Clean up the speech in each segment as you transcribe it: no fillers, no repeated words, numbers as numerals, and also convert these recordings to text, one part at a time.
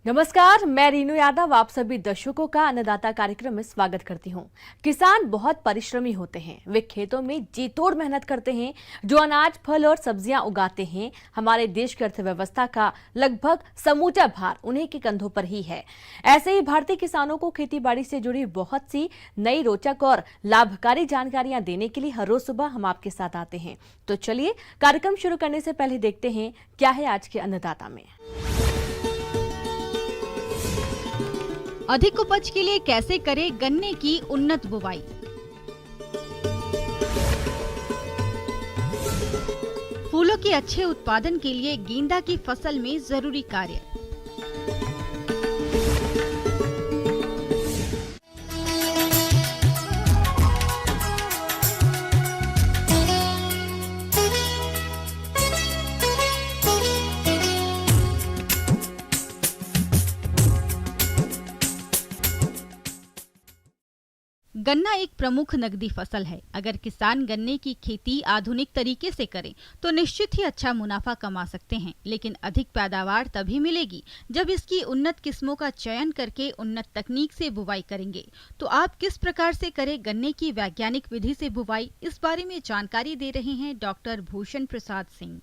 नमस्कार, मैं रीनू यादव आप सभी दर्शकों का अन्नदाता कार्यक्रम में स्वागत करती हूं। किसान बहुत परिश्रमी होते हैं। वे खेतों में जी तोड़ मेहनत करते हैं। जो अनाज, फल और सब्जियां उगाते हैं, हमारे देश की अर्थव्यवस्था का लगभग समूचा भार उन्हीं के कंधों पर ही है। ऐसे ही भारतीय किसानों को खेती बाड़ी से जुड़ी बहुत सी नई, रोचक और लाभकारी जानकारियां देने के लिए हर रोज सुबह हम आपके साथ आते हैं। तो चलिए कार्यक्रम शुरू करने से पहले देखते हैं क्या है आज के अन्नदाता में। अधिक उपज के लिए कैसे करें गन्ने की उन्नत बुवाई। फूलों के अच्छे उत्पादन के लिए गेंदा की फसल में जरूरी कार्य। गन्ना एक प्रमुख नकदी फसल है। अगर किसान गन्ने की खेती आधुनिक तरीके से करें तो निश्चित ही अच्छा मुनाफा कमा सकते हैं, लेकिन अधिक पैदावार तभी मिलेगी जब इसकी उन्नत किस्मों का चयन करके उन्नत तकनीक से बुवाई करेंगे। तो आप किस प्रकार से करें गन्ने की वैज्ञानिक विधि से बुवाई, इस बारे में जानकारी दे रहे हैं डॉक्टर भूषण प्रसाद सिंह।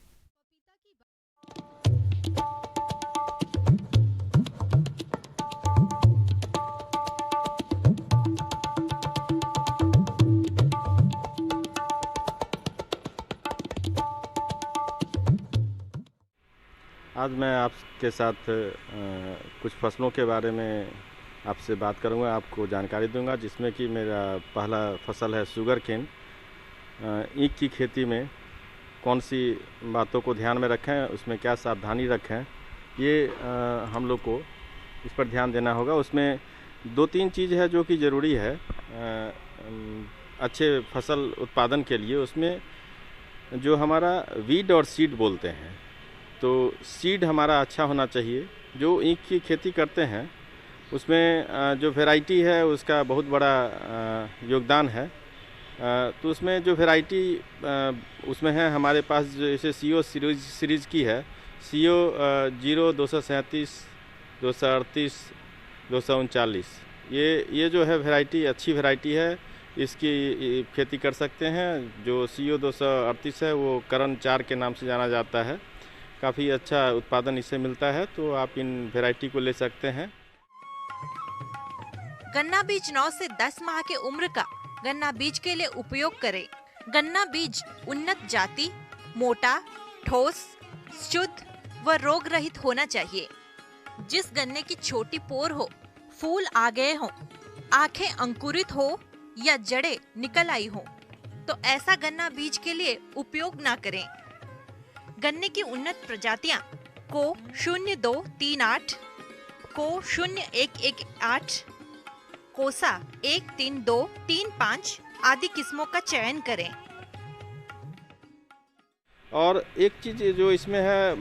आज मैं आपके साथ कुछ फसलों के बारे में आपसे बात करूंगा, आपको जानकारी दूंगा, जिसमें कि मेरा पहला फसल है शुगर केन। ईख की खेती में कौन सी बातों को ध्यान में रखें, उसमें क्या सावधानी रखें, ये हम लोग को इस पर ध्यान देना होगा। उसमें 2-3 चीज़ है जो कि ज़रूरी है अच्छे फसल उत्पादन के लिए। उसमें जो हमारा वीड और सीड बोलते हैं, तो सीड हमारा अच्छा होना चाहिए। जो ईख की खेती करते हैं उसमें जो वैरायटी है उसका बहुत बड़ा योगदान है। तो उसमें जो वैरायटी उसमें है हमारे पास, जैसे CO सीरीज़ की है, CO 0, 237, 238, 239, ये जो है वैरायटी अच्छी वैरायटी है, इसकी खेती कर सकते हैं। जो CO 238 है वो करण 4 के नाम से जाना जाता है। काफ़ी अच्छा उत्पादन इससे मिलता है, तो आप इन वैरायटी को ले सकते हैं। गन्ना बीज 9 से 10 माह के उम्र का गन्ना बीज के लिए उपयोग करें। गन्ना बीज उन्नत जाति, मोटा, ठोस, शुद्ध व रोग रहित होना चाहिए। जिस गन्ने की छोटी पोर हो, फूल आ गए हो, आंखें अंकुरित हो या जड़ें निकल आई हो, तो ऐसा गन्ना बीज के लिए उपयोग ना करें। गन्ने की उन्नत प्रजातियां को 0238, को 0118, कोसा 13235 आदि किस्मों का चयन करें। और एक चीज़ जो इसमें है,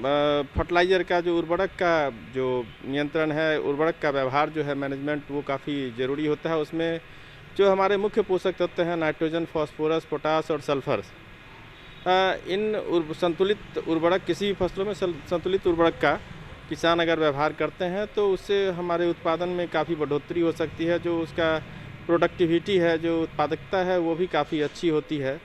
फर्टिलाइज़र का जो उर्वरक का जो नियंत्रण है, उर्वरक का व्यवहार जो है, मैनेजमेंट, वो काफ़ी ज़रूरी होता है। उसमें जो हमारे मुख्य पोषक तत्व हैं नाइट्रोजन, फास्फोरस, पोटास और सल्फर, इन संतुलित उर्वरक, किसी भी फसलों में संतुलित उर्वरक का किसान अगर व्यवहार करते हैं तो उससे हमारे उत्पादन में काफ़ी बढ़ोतरी हो सकती है। जो उसका प्रोडक्टिविटी है, जो उत्पादकता है, वो भी काफ़ी अच्छी होती है।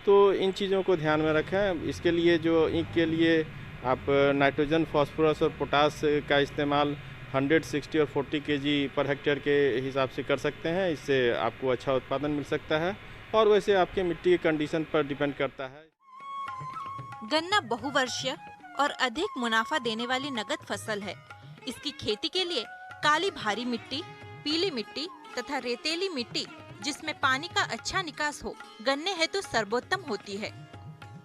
तो इन चीज़ों को ध्यान में रखें। इसके लिए जो ईख के लिए आप नाइट्रोजन, फास्फोरस और पोटास का इस्तेमाल 100, 60 और 40 kg पर हेक्टेयर के हिसाब से कर सकते हैं। इससे आपको अच्छा उत्पादन मिल सकता है, और वैसे आपके मिट्टी के कंडीशन पर डिपेंड करता है। गन्ना बहुवर्षीय और अधिक मुनाफा देने वाली नगद फसल है। इसकी खेती के लिए काली भारी मिट्टी, पीली मिट्टी तथा रेतीली मिट्टी जिसमें पानी का अच्छा निकास हो, गन्ने हेतु सर्वोत्तम होती है।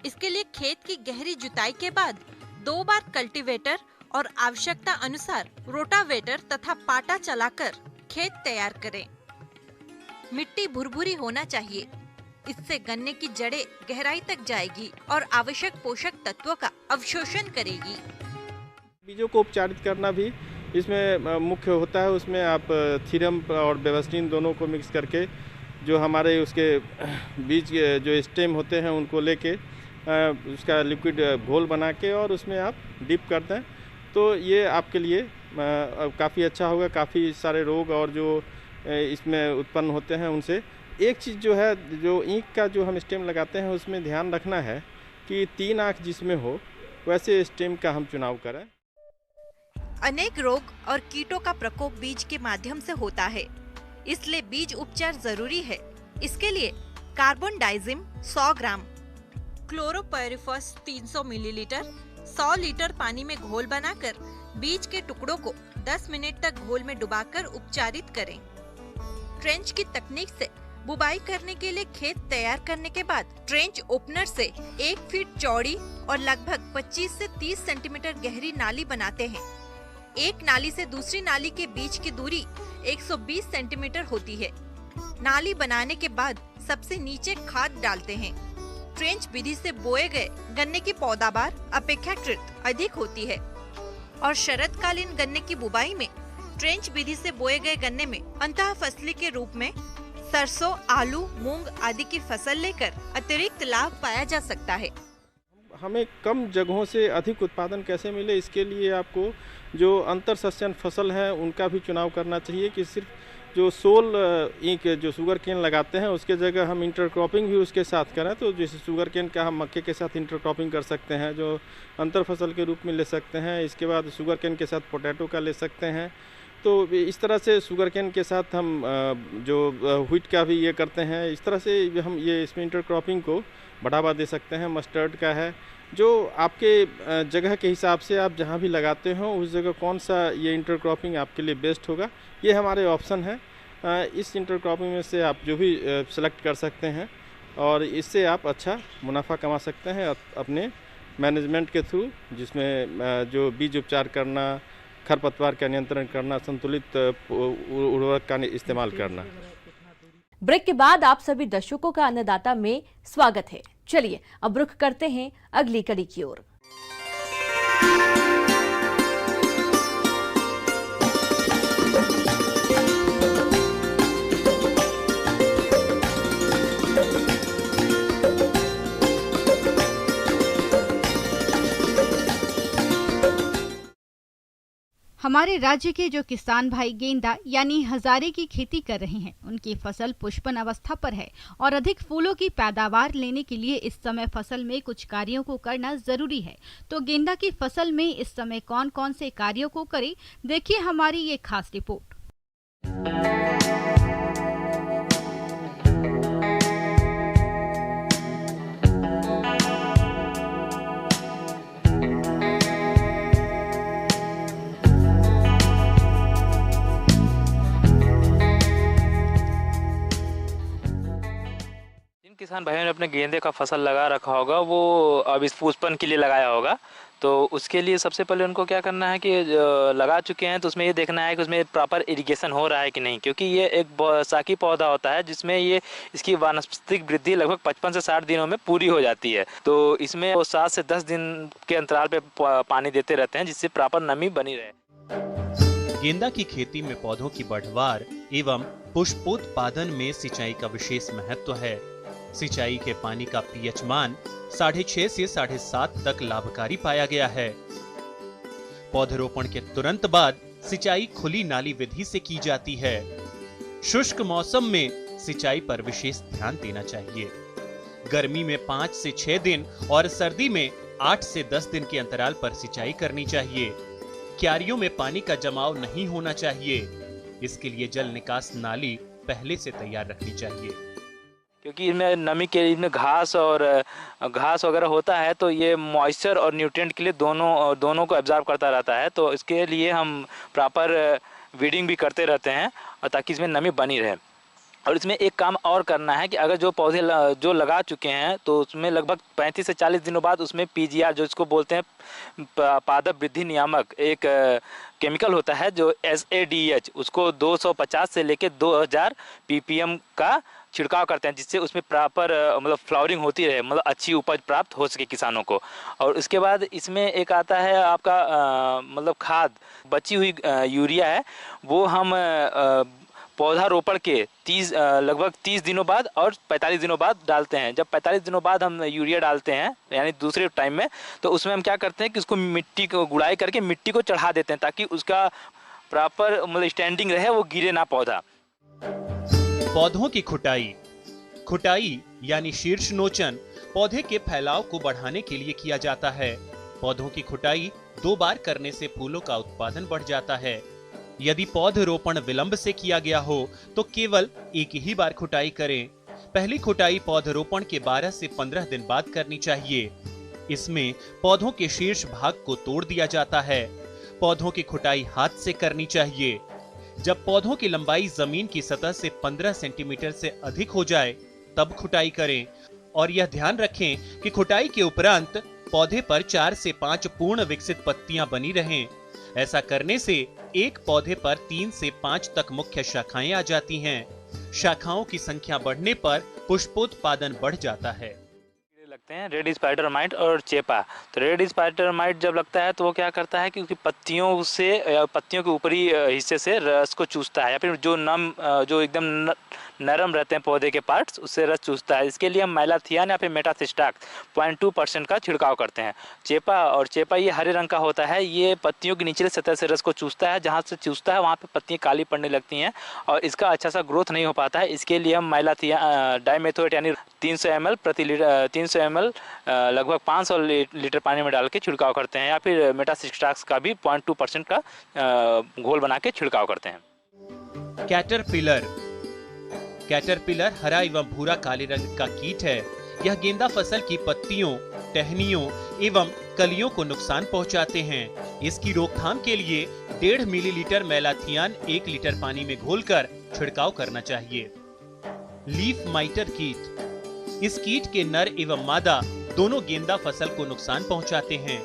इसके लिए खेत की गहरी जुताई के बाद 2 बार कल्टीवेटर और आवश्यकता अनुसार रोटावेटर तथा पाटा चलाकर खेत तैयार करें। मिट्टी भुरभुरी होना चाहिए। इससे गन्ने की जड़ें गहराई तक जाएगी और आवश्यक पोषक तत्वों का अवशोषण करेगी। बीजों को उपचारित करना भी इसमें मुख्य होता है। उसमें आप थीरम और बेवस्टीन दोनों को मिक्स करके, जो हमारे उसके बीज जो स्टेम होते हैं उनको लेके उसका लिक्विड घोल बना के और उसमें आप डिप कर दें, तो ये आपके लिए काफ़ी अच्छा होगा। काफ़ी सारे रोग और जो इसमें उत्पन्न होते हैं उनसे। एक चीज़ जो है, जो ईंख का जो हम स्टेम लगाते हैं उसमें ध्यान रखना है कि 3 आँख जिसमें हो वैसे स्टेम का हम चुनाव करें। अनेक रोग और कीटों का प्रकोप बीज के माध्यम से होता है, इसलिए बीज उपचार जरूरी है। इसके लिए कार्बन डाइजिम 100 ग्राम, क्लोरोपाइरिफॉस 300 मिलीलीटर 100 लीटर पानी में घोल बनाकर बीज के टुकड़ों को 10 मिनट तक घोल में डुबाकर उपचारित करें। ट्रेंच की तकनीक से बुवाई करने के लिए खेत तैयार करने के बाद ट्रेंच ओपनर से 1 फीट चौड़ी और लगभग 25 से 30 सेंटीमीटर गहरी नाली बनाते हैं। एक नाली से दूसरी नाली के बीच की दूरी 120 सेंटीमीटर होती है। नाली बनाने के बाद सबसे नीचे खाद डालते हैं। ट्रेंच विधि से बोए गए गन्ने की पैदावार अपेक्षाकृत अधिक होती है और शरदकालीन गन्ने की बुवाई में ट्रेंच विधि से बोए गए गन्ने में अंतः फसली के रूप में सरसों, आलू, मूंग आदि की फसल लेकर अतिरिक्त लाभ पाया जा सकता है। हमें कम जगहों से अधिक उत्पादन कैसे मिले, इसके लिए आपको जो अंतर सस्यन फसल है उनका भी चुनाव करना चाहिए कि सिर्फ जो सोल ईंख जो शुगर केन लगाते हैं उसके जगह हम इंटरक्रॉपिंग भी उसके साथ करें। तो जैसे शुगर केन का हम मक्के के साथ इंटरक्रॉपिंग कर सकते हैं, जो अंतर फसल के रूप में ले सकते हैं। इसके बाद शुगर केन के साथ पोटैटो का ले सकते हैं। तो इस तरह से शुगर केन के साथ हम जो व्हीट का भी ये करते हैं। इस तरह से हम ये इसमें इंटरक्रॉपिंग को बढ़ावा दे सकते हैं। मस्टर्ड का है, जो आपके जगह के हिसाब से आप जहाँ भी लगाते हो उस जगह कौन सा ये इंटरक्रॉपिंग आपके लिए बेस्ट होगा, ये हमारे ऑप्शन है। इस इंटरक्रॉपिंग में से आप जो भी सेलेक्ट कर सकते हैं और इससे आप अच्छा मुनाफा कमा सकते हैं अपने मैनेजमेंट के थ्रू, जिसमें जो बीज उपचार करना, खरपतवार का नियंत्रण करना, संतुलित उर्वरक का इस्तेमाल करना। ब्रेक के बाद आप सभी दर्शकों का अन्नदाता में स्वागत है। चलिए अब रुख करते हैं अगली कड़ी की ओर। हमारे राज्य के जो किसान भाई गेंदा यानी हजारे की खेती कर रहे हैं, उनकी फसल पुष्पन अवस्था पर है और अधिक फूलों की पैदावार लेने के लिए इस समय फसल में कुछ कार्यों को करना जरूरी है। तो गेंदा की फसल में इस समय कौन कौन से कार्यों को करें, देखिए हमारी ये खास रिपोर्ट। किसान भाइयों ने अपने गेंदे का फसल लगा रखा होगा, वो अब इस पुष्पन के लिए लगाया होगा। तो उसके लिए सबसे पहले उनको क्या करना है कि लगा चुके हैं तो उसमें ये देखना है कि उसमें प्रॉपर इरिगेशन हो रहा है कि नहीं, क्योंकि ये एक साकी पौधा होता है जिसमें ये इसकी वानस्पतिक वृद्धि लगभग 55 से 60 दिनों में पूरी हो जाती है। तो इसमें वो 7 से 10 दिन के अंतराल पे पानी देते रहते हैं जिससे प्रॉपर नमी बनी रहे। गेंदा की खेती में पौधों की बढ़वार एवं पुष्पोत्पादन में सिंचाई का विशेष महत्व है। सिंचाई के पानी का पीएच मान 6.5 से 7.5 तक लाभकारी पाया गया है। पौधरोपण के तुरंत बाद सिंचाई खुली नाली विधि से की जाती है। शुष्क मौसम में सिंचाई पर विशेष ध्यान देना चाहिए। गर्मी में 5 से 6 दिन और सर्दी में 8 से 10 दिन के अंतराल पर सिंचाई करनी चाहिए। क्यारियों में पानी का जमाव नहीं होना चाहिए। इसके लिए जल निकास नाली पहले से तैयार रखनी चाहिए, क्योंकि इसमें नमी के इसमें घास वगैरह होता है, तो ये मॉइस्चर और न्यूट्रिएंट के लिए दोनों को एब्जॉर्ब करता रहता है। तो इसके लिए हम प्रॉपर वीडिंग भी करते रहते हैं और ताकि इसमें नमी बनी रहे। और इसमें एक काम और करना है कि अगर जो पौधे जो लगा चुके हैं तो उसमें लगभग 35 से 40 दिनों बाद उसमें पीजीआर, जो इसको बोलते हैं पादप वृद्धि नियामक, एक केमिकल होता है जो SADH, उसको 250 से लेकर 2000 ppm का छिड़काव करते हैं, जिससे उसमें प्रॉपर मतलब फ्लावरिंग होती रहे, मतलब अच्छी उपज प्राप्त हो सके किसानों को। और उसके बाद इसमें एक आता है आपका मतलब खाद, बची हुई यूरिया है, वो हम पौधा रोपण के लगभग 30 दिनों बाद और 45 दिनों बाद डालते हैं। जब 45 दिनों बाद हम यूरिया डालते हैं यानी दूसरे टाइम में, तो उसमें हम क्या करते हैं कि उसको मिट्टी को गुड़ाई करके मिट्टी को चढ़ा देते हैं ताकि उसका प्रॉपर मतलब स्टैंडिंग रहे, वो गिरे ना पौधा। पौधों की खुटाई यानी शीर्ष नोचन पौधे के फैलाव को बढ़ाने के लिए किया जाता है। पौधों की खुटाई 2 बार करने से फूलों का उत्पादन बढ़ जाता है। यदि पौधरोपण विलंब से किया गया हो तो केवल एक ही बार खुटाई करें। पहली खुटाई पौधरोपण के 12 से 15 दिन बाद करनी चाहिए। इसमें पौधों के शीर्ष भाग को तोड़ दिया जाता है। पौधों की खुटाई हाथ से करनी चाहिए। जब पौधों की लंबाई जमीन की सतह से 15 सेंटीमीटर से अधिक हो जाए तब खुटाई करें और यह ध्यान रखें कि खुटाई के उपरांत पौधे पर 4 से 5 पूर्ण विकसित पत्तियां बनी रहें। ऐसा करने से एक पौधे पर 3 से 5 तक मुख्य शाखाएं आ जाती हैं। शाखाओं की संख्या बढ़ने पर पुष्पोत्पादन बढ़ जाता है। लगते हैं रेड स्पाइडर माइट और चेपा। तो रेड स्पाइडर माइट जब लगता है तो वो क्या करता है कि उसकी पत्तियों से या पत्तियों के ऊपरी हिस्से से रस को चूसता है, या फिर जो एकदम नरम रहते हैं पौधे के पार्ट्स उससे रस चूसता है। इसके लिए हम मैलाथियन या फिर मेटासिस्टाक 0.2% का छिड़काव करते हैं। चेपा ये हरे रंग का होता है। ये पत्तियों की निचले सतह से रस को चूसता है। जहाँ से चूसता है वहाँ पे पत्तियाँ काली पड़ने लगती हैं और इसका अच्छा सा ग्रोथ नहीं हो पाता है। इसके लिए हम मैलाथियन डाइमेथोएट यानी 300 ml लगभग 500 लीटर पानी में डाल के छिड़काव करते हैं, या फिर मेटासिस्टाक्स का भी 0.2% का घोल बना के छिड़काव करते हैं। कैटरपिलर हरा एवं भूरा काले रंग का कीट है। यह गेंदा फसल की पत्तियों, टहनियों एवं कलियों को नुकसान पहुंचाते हैं। इसकी रोकथाम के लिए 1.5 मिलीलीटर मैलाथियन 1 लीटर पानी में घोलकर छिड़काव करना चाहिए। लीफ माइटर कीट, इस कीट के नर एवं मादा दोनों गेंदा फसल को नुकसान पहुंचाते हैं।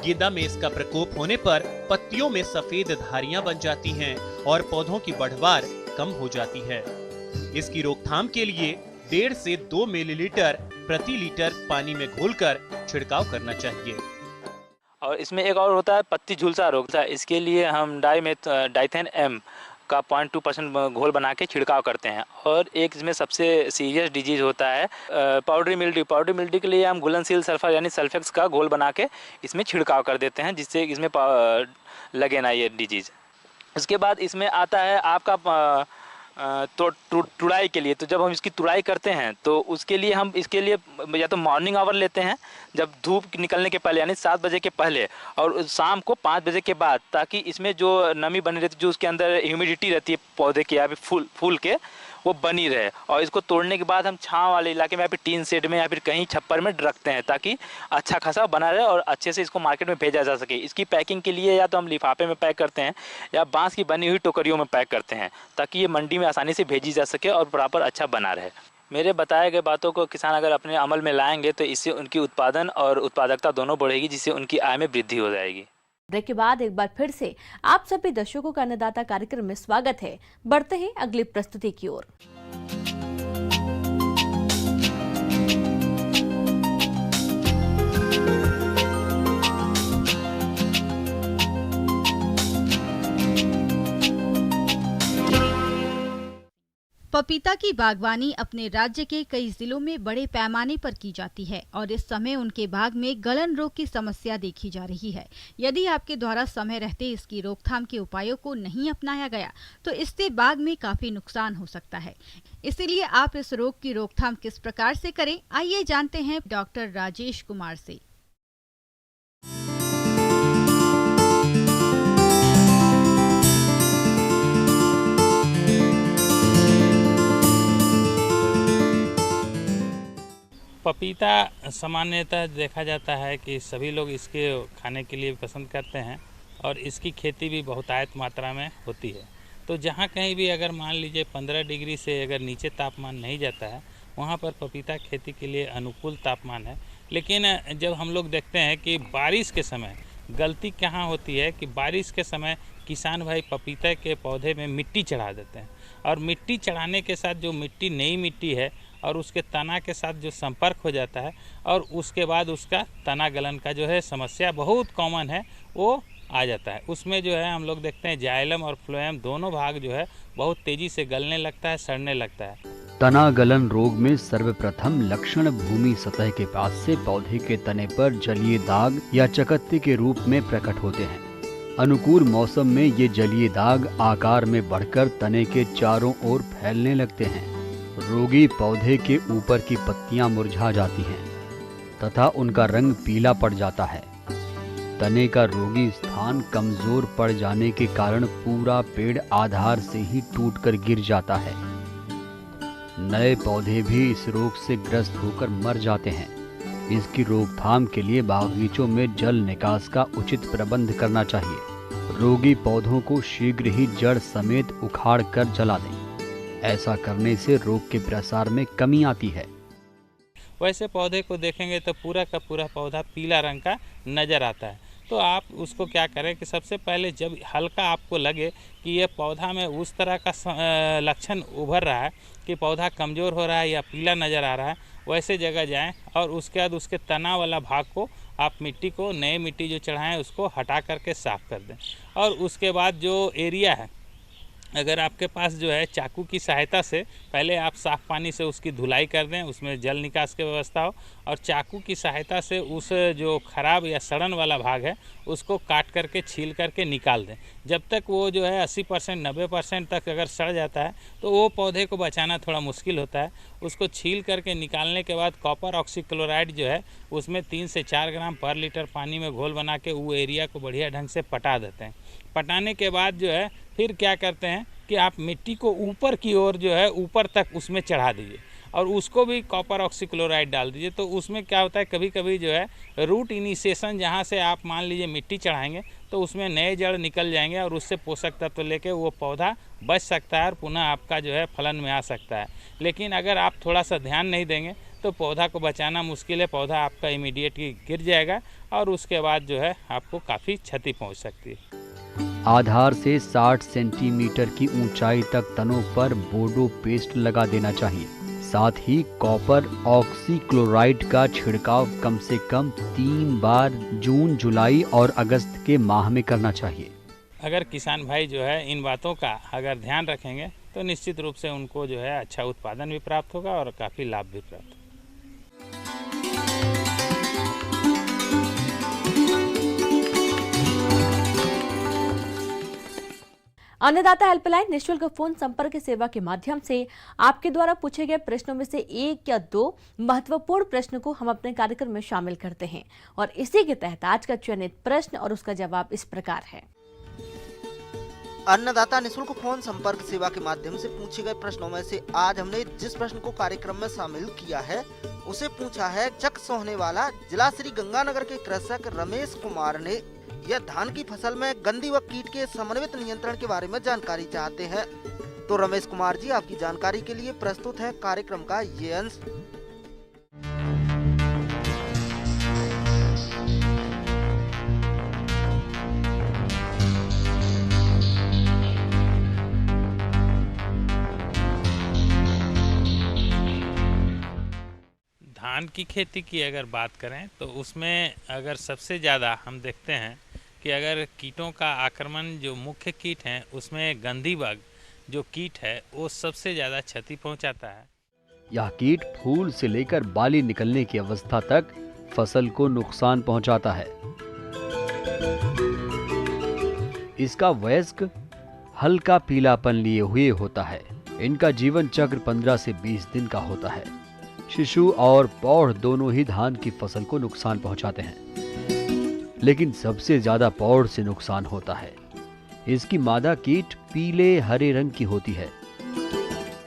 गेंदा में इसका प्रकोप होने पर पत्तियों में सफेद धारियां बन जाती हैं और पौधों की बढ़वार कम हो जाती है। इसकी रोकथाम के लिए 1.5 से 2 मिलीलीटर प्रति लीटर पानी में घोलकर छिड़काव करना चाहिए। और इसमें एक और होता है पत्ती झुलसा रोग। इसके लिए हम डाइथेन एम का 0.2% घोल बना के छिड़काव करते हैं। और एक इसमें सबसे सीरियस डिजीज होता है पाउडरी मिल्ड्यू के लिए हम घुलनशील सल्फर यानी सल्फेक्स का घोल बना के इसमें छिड़काव कर देते हैं, जिससे इसमें लगे ना ये डिजीज। उसके बाद इसमें आता है आपका तुड़ाई के लिए। तो जब हम इसकी तुड़ाई करते हैं तो उसके लिए हम इसके लिए या तो मॉर्निंग आवर लेते हैं जब धूप निकलने के पहले यानी 7 बजे के पहले, और शाम को 5 बजे के बाद, ताकि इसमें जो नमी बनी रहती है, जो उसके अंदर ह्यूमिडिटी रहती है पौधे के या फिर फूल के, वो बनी रहे। और इसको तोड़ने के बाद हम छांव वाले इलाके में या फिर टीन शेड में या फिर कहीं छप्पर में रखते हैं ताकि अच्छा खासा बना रहे और अच्छे से इसको मार्केट में भेजा जा सके। इसकी पैकिंग के लिए या तो हम लिफाफे में पैक करते हैं या बांस की बनी हुई टोकरियों में पैक करते हैं ताकि ये मंडी में आसानी से भेजी जा सके और प्रॉपर अच्छा बना रहे। मेरे बताए गए बातों को किसान अगर अपने अमल में लाएंगे तो इससे उनकी उत्पादन और उत्पादकता दोनों बढ़ेगी, जिससे उनकी आय में वृद्धि हो जाएगी। ब्रेक के बाद एक बार फिर से आप सभी दर्शकों का अन्नदाता कार्यक्रम में स्वागत है। बढ़ते हैं अगली प्रस्तुति की ओर। पपीता की बागवानी अपने राज्य के कई जिलों में बड़े पैमाने पर की जाती है और इस समय उनके बाग में गलन रोग की समस्या देखी जा रही है। यदि आपके द्वारा समय रहते इसकी रोकथाम के उपायों को नहीं अपनाया गया तो इससे बाग में काफी नुकसान हो सकता है। इसीलिए आप इस रोग की रोकथाम किस प्रकार से करें, आइए जानते हैं डॉक्टर राजेश कुमार से। पपीता सामान्यतः देखा जाता है कि सभी लोग इसके खाने के लिए पसंद करते हैं और इसकी खेती भी बहुतायत मात्रा में होती है। तो जहाँ कहीं भी अगर मान लीजिए 15 डिग्री से अगर नीचे तापमान नहीं जाता है वहाँ पर पपीता खेती के लिए अनुकूल तापमान है। लेकिन जब हम लोग देखते हैं कि बारिश के समय गलती कहाँ होती है कि बारिश के समय किसान भाई पपीता के पौधे में मिट्टी चढ़ा देते हैं और मिट्टी चढ़ाने के साथ जो मिट्टी नई मिट्टी है और उसके तना के साथ जो संपर्क हो जाता है और उसके बाद उसका तना गलन का जो है समस्या बहुत कॉमन है, वो आ जाता है। उसमें जो है हम लोग देखते हैं जाइलम और फ्लोएम दोनों भाग जो है बहुत तेज़ी से गलने लगता है, सड़ने लगता है। तना गलन रोग में सर्वप्रथम लक्षण भूमि सतह के पास से पौधे के तने पर जलीय दाग या चकत्ते के रूप में प्रकट होते हैं। अनुकूल मौसम में ये जलीय दाग आकार में बढ़कर तने के चारों ओर फैलने लगते हैं। रोगी पौधे के ऊपर की पत्तियां मुरझा जाती हैं तथा उनका रंग पीला पड़ जाता है। तने का रोगी स्थान कमजोर पड़ जाने के कारण पूरा पेड़ आधार से ही टूटकर गिर जाता है। नए पौधे भी इस रोग से ग्रस्त होकर मर जाते हैं। इसकी रोकथाम के लिए बागीचों में जल निकास का उचित प्रबंध करना चाहिए। रोगी पौधों को शीघ्र ही जड़ समेत उखाड़ कर जला दें। ऐसा करने से रोग के प्रसार में कमी आती है। वैसे पौधे को देखेंगे तो पूरा का पूरा पौधा पीला रंग का नज़र आता है। तो आप उसको क्या करें कि सबसे पहले जब हल्का आपको लगे कि ये पौधा में उस तरह का लक्षण उभर रहा है कि पौधा कमज़ोर हो रहा है या पीला नज़र आ रहा है, वैसे जगह जाएं और उसके बाद उसके तना वाला भाग को आप मिट्टी को नए मिट्टी जो चढ़ाएं उसको हटा करके साफ़ कर दें। और उसके बाद जो एरिया है, अगर आपके पास जो है चाकू की सहायता से पहले आप साफ़ पानी से उसकी धुलाई कर दें, उसमें जल निकास की व्यवस्था हो, और चाकू की सहायता से उस जो खराब या सड़न वाला भाग है उसको काट करके छील करके निकाल दें। जब तक वो जो है 80% 90% तक अगर सड़ जाता है तो वो पौधे को बचाना थोड़ा मुश्किल होता है। उसको छील करके निकालने के बाद कॉपर ऑक्सीक्लोराइड जो है उसमें 3 से 4 ग्राम पर लीटर पानी में घोल बना के वो एरिया को बढ़िया ढंग से पटा देते हैं। पटाने के बाद जो है फिर क्या करते हैं कि आप मिट्टी को ऊपर की ओर जो है ऊपर तक उसमें चढ़ा दीजिए और उसको भी कॉपर ऑक्सीक्लोराइड डाल दीजिए। तो उसमें क्या होता है, कभी कभी जो है रूट इनिशिएशन जहाँ से आप मान लीजिए मिट्टी चढ़ाएंगे तो उसमें नए जड़ निकल जाएंगे और उससे पोषक तत्व लेके वो पौधा बच सकता है और पुनः आपका जो है फलन में आ सकता है। लेकिन अगर आप थोड़ा सा ध्यान नहीं देंगे तो पौधा को बचाना मुश्किल है। पौधा आपका इमीडिएटली गिर जाएगा और उसके बाद जो है आपको काफ़ी क्षति पहुँच सकती है। आधार से 60 सेंटीमीटर की ऊंचाई तक तनों पर बोर्डो पेस्ट लगा देना चाहिए। साथ ही कॉपर ऑक्सीक्लोराइड का छिड़काव कम से कम 3 बार जून, जुलाई और अगस्त के माह में करना चाहिए। अगर किसान भाई जो है इन बातों का अगर ध्यान रखेंगे तो निश्चित रूप से उनको जो है अच्छा उत्पादन भी प्राप्त होगा और काफ़ी लाभ भी प्राप्त होगा। अन्नदाता हेल्पलाइन निःशुल्क फोन संपर्क सेवा के माध्यम से आपके द्वारा पूछे गए प्रश्नों में से 1 या 2 महत्वपूर्ण प्रश्न को हम अपने कार्यक्रम में शामिल करते हैं और इसी के तहत आज का चयनित प्रश्न और उसका जवाब इस प्रकार है। अन्नदाता निःशुल्क फोन संपर्क सेवा के माध्यम से पूछे गए प्रश्नों में से आज हमने जिस प्रश्न को कार्यक्रम में शामिल किया है उसे पूछा है चक सोहनेवाला जिला श्री गंगानगर के कृषक रमेश कुमार ने। यह धान की फसल में गंधी व कीट के समन्वित नियंत्रण के बारे में जानकारी चाहते हैं। तो रमेश कुमार जी, आपकी जानकारी के लिए प्रस्तुत है कार्यक्रम का ये अंश। धान की खेती की अगर बात करें तो उसमें अगर सबसे ज़्यादा हम देखते हैं कि अगर कीटों का आक्रमण जो मुख्य कीट हैं उसमें गंधी बग जो कीट है वो सबसे ज़्यादा क्षति पहुंचाता है। यह कीट फूल से लेकर बाली निकलने की अवस्था तक फसल को नुकसान पहुंचाता है। इसका वयस्क हल्का पीलापन लिए हुए होता है। इनका जीवन चक्र 15 से 20 दिन का होता है। शिशु और पौध दोनों ही धान की फसल को नुकसान पहुंचाते हैं, लेकिन सबसे ज्यादा पौध से नुकसान होता है। इसकी मादा कीट पीले हरे रंग की होती है।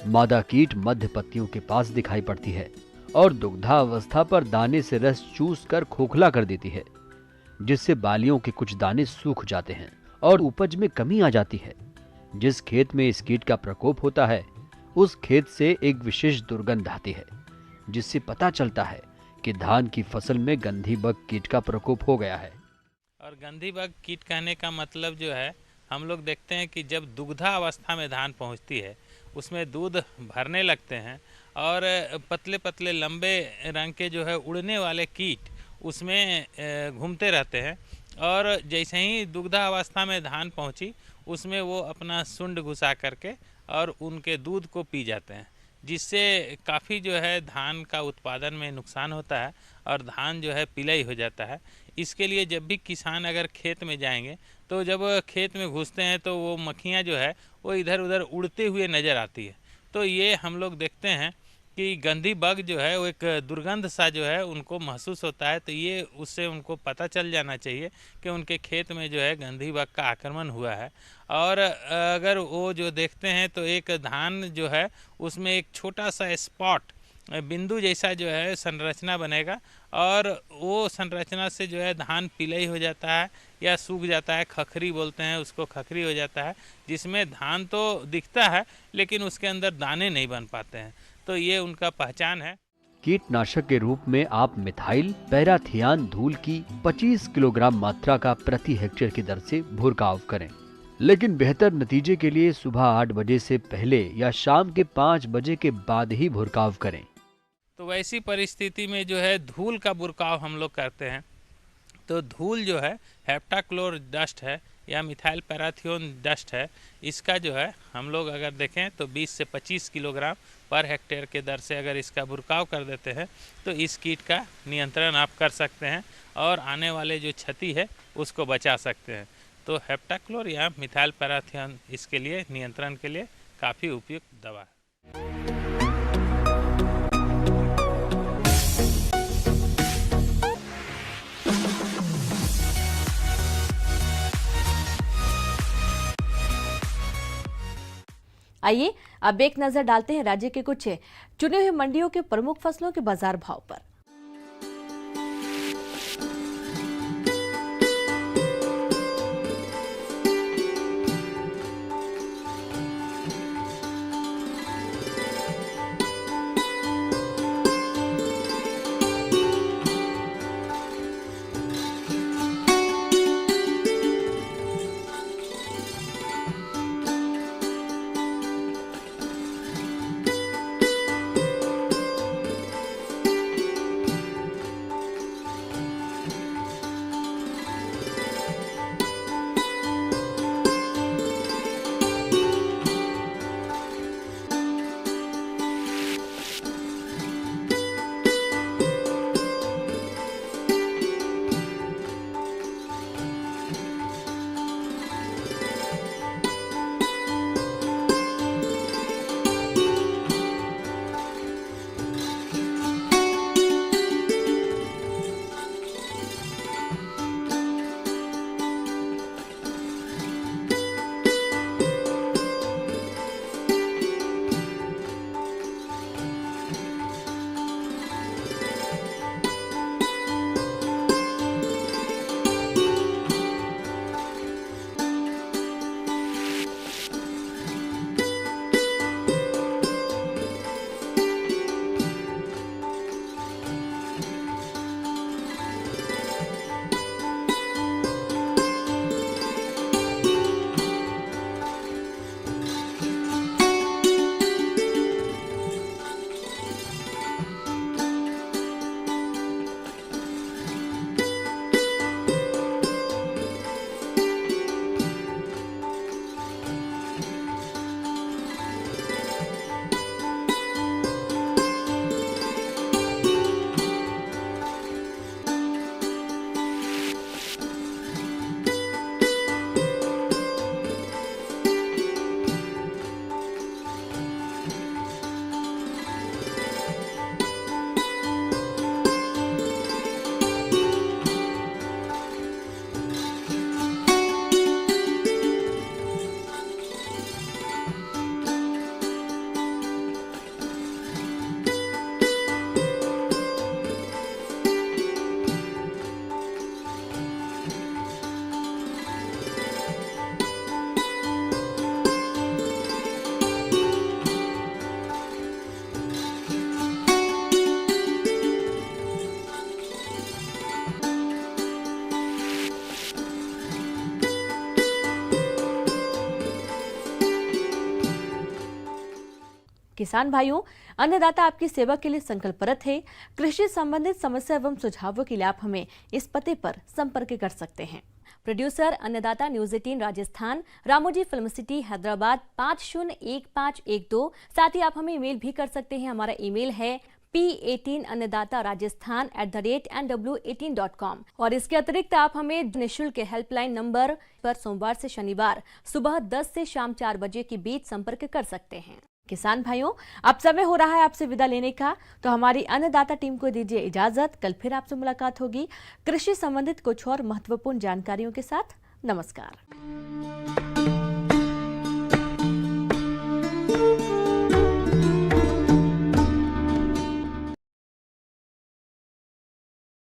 मादा कीट मध्य पत्तियों के पास दिखाई पड़ती है और दुग्धावस्था पर दाने से रस चूस कर खोखला कर देती है, जिससे बालियों के कुछ दाने सूख जाते हैं और उपज में कमी आ जाती है। जिस खेत में इस कीट का प्रकोप होता है उस खेत से एक विशेष दुर्गंध आती है, जिससे पता चलता है कि धान की फसल में गंधी बग कीट का प्रकोप हो गया है। और गंधी बग कीट कहने का मतलब जो है, हम लोग देखते हैं कि जब दुग्धा अवस्था में धान पहुंचती है उसमें दूध भरने लगते हैं और पतले पतले लंबे रंग के जो है उड़ने वाले कीट उसमें घूमते रहते हैं। और जैसे ही दुग्धावस्था में धान पहुंची उसमें वो अपना सुंड घुसा करके और उनके दूध को पी जाते हैं, जिससे काफ़ी जो है धान का उत्पादन में नुकसान होता है और धान जो है पीलाई हो जाता है। इसके लिए जब भी किसान अगर खेत में जाएंगे तो जब खेत में घुसते हैं तो वो मक्खियाँ जो है वो इधर उधर उड़ते हुए नज़र आती है। तो ये हम लोग देखते हैं कि गंधी बग जो है वो एक दुर्गंध सा जो है उनको महसूस होता है, तो ये उससे उनको पता चल जाना चाहिए कि उनके खेत में जो है गंधी बग का आक्रमण हुआ है। और अगर वो जो देखते हैं तो एक धान जो है उसमें एक छोटा सा स्पॉट बिंदु जैसा जो है संरचना बनेगा और वो संरचना से जो है धान पीलाई हो जाता है या सूख जाता है, खखरी बोलते हैं उसको, खखरी हो जाता है, जिसमें धान तो दिखता है लेकिन उसके अंदर दाने नहीं बन पाते हैं। तो ये उनका पहचान है। कीटनाशक के रूप में आप मिथाइल पैराथियान धूल की 25 किलोग्राम मात्रा का प्रति हेक्टेयर की दर से भुरकाव करें, लेकिन बेहतर नतीजे के लिए सुबह 8 बजे से पहले या शाम के 5 बजे के बाद ही भुरकाव करें। तो वैसी परिस्थिति में जो है धूल का बुरकाव हम लोग करते हैं। तो धूल जो है हेप्टाक्लोर डस्ट है या मिथाइल पैराथियोन डस्ट है, इसका जो है हम लोग अगर देखें तो 20 से 25 किलोग्राम पर हेक्टेयर के दर से अगर इसका बुरकाव कर देते हैं तो इस कीट का नियंत्रण आप कर सकते हैं और आने वाले जो क्षति है उसको बचा सकते हैं। तो हेप्टाक्लोर या मिथाइल पैराथियोन इसके लिए नियंत्रण के लिए काफ़ी उपयुक्त दवा है। आइए अब एक नजर डालते हैं राज्य के कुछ चुने हुए मंडियों के प्रमुख फसलों के बाजार भाव पर। किसान भाइयों, अन्नदाता आपकी सेवा के लिए संकल्परत है। कृषि संबंधित समस्या एवं सुझावों के लिए आप हमें इस पते पर संपर्क कर सकते हैं। प्रोड्यूसर अन्नदाता news 18 Rajasthan, Ramoji film city Hyderabad 501512। साथ ही आप हमें ईमेल भी कर सकते हैं। हमारा ईमेल है p18annadataraajasthan@nw18.com। और इसके अतिरिक्त आप हमें निःशुल्क हेल्पलाइन नंबर पर सोमवार से शनिवार सुबह 10 से शाम 4 बजे के बीच संपर्क कर सकते हैं। किसान भाइयों, अब समय हो रहा है आपसे विदा लेने का, तो हमारी अन्नदाता टीम को दीजिए इजाजत। कल फिर आपसे मुलाकात होगी कृषि संबंधित कुछ और महत्वपूर्ण जानकारियों के साथ। नमस्कार।